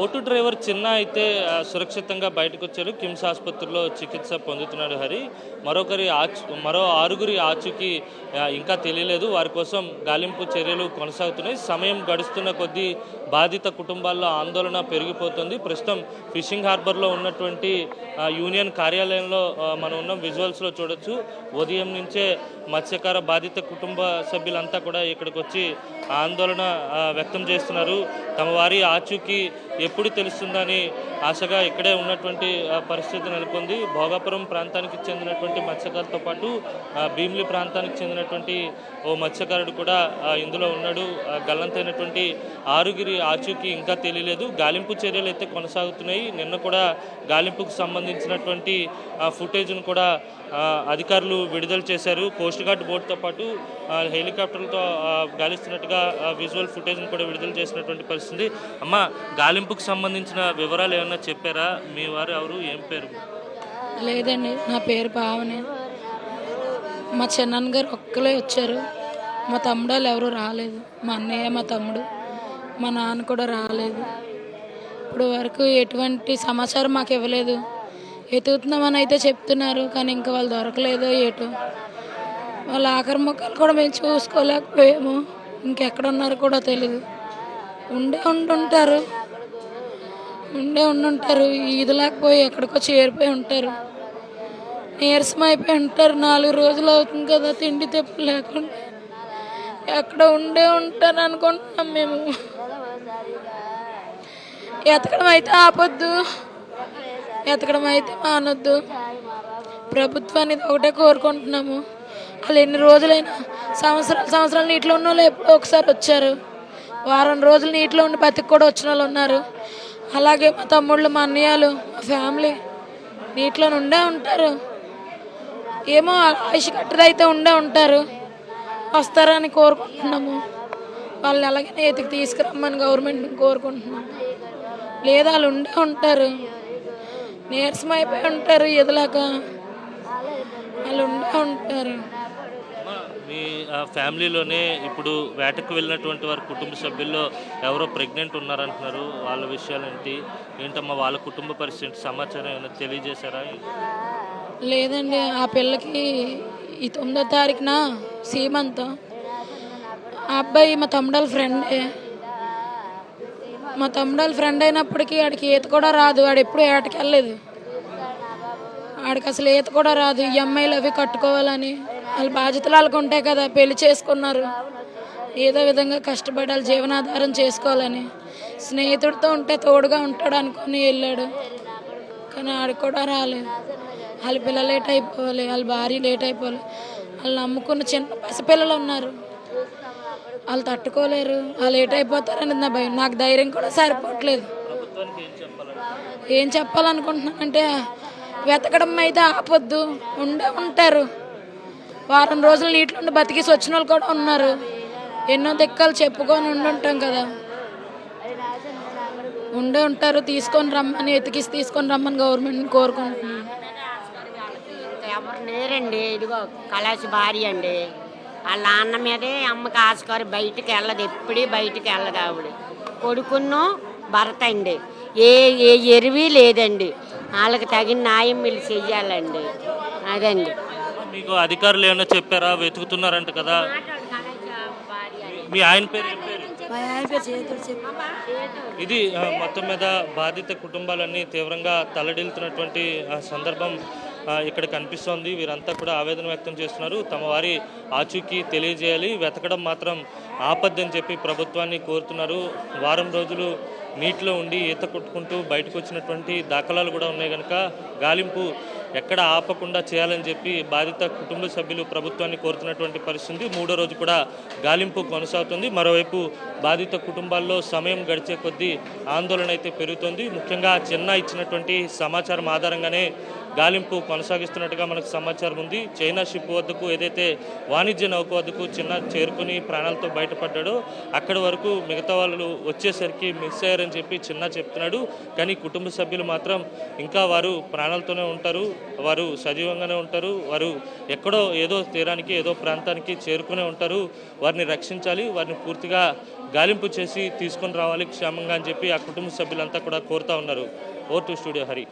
Boat driver చిన్న అయితే సురక్షితంగా బయటకు వచ్చారు. కిమ్స్ ఆసుపత్రిలో చికిత్స పొందుతున్నాడు హరి. మరో ఆరుగురి ఆచూకీ ఇంకా తెలియలేదు. వారి కోసం గాలింపు చర్యలు కొనసాగుతున్నాయి. సమయం గడుస్తున్న కొద్దీ బాధిత కుటుంబాల్లో ఆందోళన పెరిగిపోతుంది. ప్రస్తుతం ఫిషింగ్ హార్బర్లో ఉన్నటువంటి యూనియన్ కార్యాలయంలో మనం ఉన్న విజువల్స్లో చూడొచ్చు. ఉదయం నుంచే మత్స్యకార బాధిత కుటుంబ సభ్యులంతా కూడా ఇక్కడికి వచ్చి ఆందోళన వ్యక్తం చేస్తున్నారు. తమ వారి ఆచూకీ ఎప్పుడు తెలుస్తుందని ఆశగా ఇక్కడే ఉన్నటువంటి పరిస్థితి నెలకొంది. భోగాపురం ప్రాంతానికి చెందినటువంటి మత్స్యకారులతో పాటు భీమిలి ప్రాంతానికి చెందినటువంటి ఓ మత్స్యకారుడు కూడా ఇందులో ఉన్నాడు. గల్లంతైనటువంటి ఆరుగురి ఆచూకీ ఇంకా తెలియలేదు. గాలింపు చర్యలు అయితే కొనసాగుతున్నాయి. నిన్న కూడా గాలింపుకు సంబంధించినటువంటి ఫుటేజ్ను కూడా అధికారులు విడుదల చేశారు. కోస్ట్ గార్డ్ బోట్తో పాటు హెలికాప్టర్లతో గాలిస్తున్నట్టుగా విజువల్ ఫుటేజ్ను కూడా విడుదల చేసినటువంటి పరిస్థితి. అమ్మ, గాలింపుకు సంబంధించిన వివరాలు ఏమన్నా చెప్పారా? మీ వారు ఎవరు, ఏం పేరు? లేదండి, నా పేరు పావని. మా చిన్నాన్న గారు ఒక్కలే వచ్చారు. మా తమ్ముడు వాళ్ళు ఎవరు రాలేదు. మా అన్నయ్య, మా తమ్ముడు, మా నాన్న కూడా రాలేదు. ఇప్పుడు వరకు ఎటువంటి సమాచారం మాకు ఇవ్వలేదు. ఎతుకుతున్నామని అయితే చెప్తున్నారు, కానీ ఇంకా వాళ్ళు దొరకలేదో ఏటో. వాళ్ళ ఆఖరి ముఖాలు కూడా మేము చూసుకోలేకపోయాము. ఇంకెక్కడ ఉన్నారో కూడా తెలియదు. ఉండుంటారు, ఈది లేకపోయి ఎక్కడికో చేరిపోయి ఉంటారు. నీరసం అయిపోయి ఉంటారు. 4 రోజులు అవుతుంది కదా తిండి తెప్పు లేకుండా. ఎక్కడ ఉంటారు అనుకుంటున్నాం మేము. ఎతకడం అయితే ఆపొద్దు, ఎతకడం అయితే మానొద్దు. ప్రభుత్వాన్ని ఒకటే కోరుకుంటున్నాము. వాళ్ళు ఎన్ని రోజులైనా సంవత్సరాలు నీటిలో ఉన్న వాళ్ళు ఎప్పుడో ఒకసారి వచ్చారు. వారం రోజులు నీటిలో ఉండి బతికి కూడా వచ్చిన వాళ్ళు ఉన్నారు. అలాగే మా తమ్ముళ్ళు, మా అన్నయ్యలు, మా ఫ్యామిలీ నీటిలో ఉండే ఉంటారు. ఏమో ఆయుష్ కట్టదైతే ఉంటారు. వస్తారని కోరుకుంటున్నాము. వాళ్ళని అలాగే ఎతికి తీసుకురమ్మని గవర్నమెంట్ని కోరుకుంటున్నాము. లేదా వాళ్ళు ఉంటారు, నీరసం అయిపోయి ఉంటారు. ఎదలాక వాళ్ళు ఉంటారు. మీ ఫ్యామిలీలోనే ఇప్పుడు వేటకు వెళ్ళినటువంటి వారి కుటుంబ సభ్యుల్లో ఎవరో ప్రెగ్నెంట్ ఉన్నారంటున్నారు. వాళ్ళ విషయాలు ఏంటమ్మా? వాళ్ళ కుటుంబ పరిస్థితి సమాచారం ఏమైనా తెలియజేశారా? లేదండి, ఆ పిల్లకి ఈ 9వ తారీఖున సీమంతం. ఆ అబ్బాయి మా తమ్ముడాల ఫ్రెండే. మా తమ్ముడాల ఫ్రెండ్ అయినప్పటికీ ఆడికి ఈత కూడా రాదు. ఆడు ఎప్పుడు ఏటకి వెళ్ళలేదు. ఆడికి అసలు ఈత కూడా రాదు. ఈ అమ్మాయిలు అవి కట్టుకోవాలని వాళ్ళ బాధ్యతలు వాళ్ళకు ఉంటాయి కదా. పెళ్లి చేసుకున్నారు, ఏదో విధంగా కష్టపడాలి, జీవనాధారం చేసుకోవాలని. స్నేహితుడితో ఉంటే తోడుగా ఉంటాడు అనుకుని వెళ్ళాడు, కానీ ఆడికి కూడా రాలేదు. వాళ్ళ పిల్ల లేట్ అయిపోవాలి, వాళ్ళ భార్య లేట్ అయిపోవాలి. వాళ్ళు నమ్ముకున్న చిన్న పసిపిల్లలు ఉన్నారు, వాళ్ళు తట్టుకోలేరు. వాళ్ళు లేట్ అయిపోతారని నా భయం. నాకు ధైర్యం కూడా సరిపోవట్లేదు. ఏం చెప్పాలనుకుంటున్నానంటే, వెతకడం అయితే ఆపొద్దు. ఉంటారు. వారం రోజులు నీటిలో బతికేసి వచ్చిన వాళ్ళు కూడా ఉన్నారు. ఎన్నో దిక్కలు చెప్పుకొని ఉండుంటాం కదా. ఉంటారు. తీసుకొని రమ్మని, ఎతికిసి తీసుకొని రమ్మని గవర్నమెంట్ని కోరుకుంటున్నాను. ఎవరు లేరండి. ఇదిగో కళాసి భార్య అండి. వాళ్ళ నాన్న మీదే అమ్మకి ఆశకారు. బయటికి వెళ్ళదు, ఎప్పుడీ బయటికి వెళ్ళదు ఆవిడ. కొడుకును భర్త అండి. ఏ ఎరువి లేదండి. వాళ్ళకి తగిన న్యాయం వీళ్ళు చెయ్యాలండి. అదండి. మీకు అధికారులు ఏమైనా చెప్పారా? వెతుకుతున్నారంట కదా. మీ ఆయన పేరు ఏం పేరు? ఇది మొత్తం మీద బాధిత కుటుంబాలన్నీ తీవ్రంగా తల్లడిల్లుతున్నటువంటి సందర్భం ఇక్కడ కనిపిస్తోంది. వీరంతా కూడా ఆవేదన వ్యక్తం చేస్తున్నారు. తమ వారి ఆచూకీ తెలియజేయాలి, వెతకడం మాత్రం ఆపద్దని చెప్పి ప్రభుత్వాన్ని కోరుతున్నారు. వారం రోజులు నీటిలో ఉండి ఈత కొట్టుకుంటూ బయటకు వచ్చినటువంటి దాఖలాలు కూడా ఉన్నాయి కనుక గాలింపు ఎక్కడ ఆపకుండా చేయాలని చెప్పి బాధిత కుటుంబ సభ్యులు ప్రభుత్వాన్ని కోరుతున్నటువంటి పరిస్థితి. 3వ రోజు కూడా గాలింపు కొనసాగుతుంది. మరోవైపు బాధిత కుటుంబాల్లో సమయం గడిచే కొద్దీ ఆందోళన అయితే పెరుగుతుంది. ముఖ్యంగా చిన్న ఇచ్చినటువంటి సమాచారం ఆధారంగానే గాలింపు కొనసాగిస్తున్నట్టుగా మనకు సమాచారం ఉంది. చైనా షిప్ వద్దకు ఏదైతే వాణిజ్య నౌక వద్దకు చిన్న చేరుకుని ప్రాణాలతో బయటపడ్డాడో అక్కడి వరకు మిగతా వాళ్ళు వచ్చేసరికి మిస్ అయ్యారని చెప్పి చిన్న చెప్తున్నాడు. కానీ కుటుంబ సభ్యులు మాత్రం ఇంకా వారు ప్రాణాలతోనే ఉంటారు, వారు సజీవంగానే ఉంటారు, వారు ఎక్కడో ఏదో తీరానికి ఏదో ప్రాంతానికి చేరుకునే ఉంటారు. వారిని రక్షించాలి, వారిని పూర్తిగా గాలింపు చేసి తీసుకొని రావాలి క్షేమంగా అని చెప్పి ఆ కుటుంబ సభ్యులంతా కూడా కోరుతా ఉన్నారు. Over to studio Hari.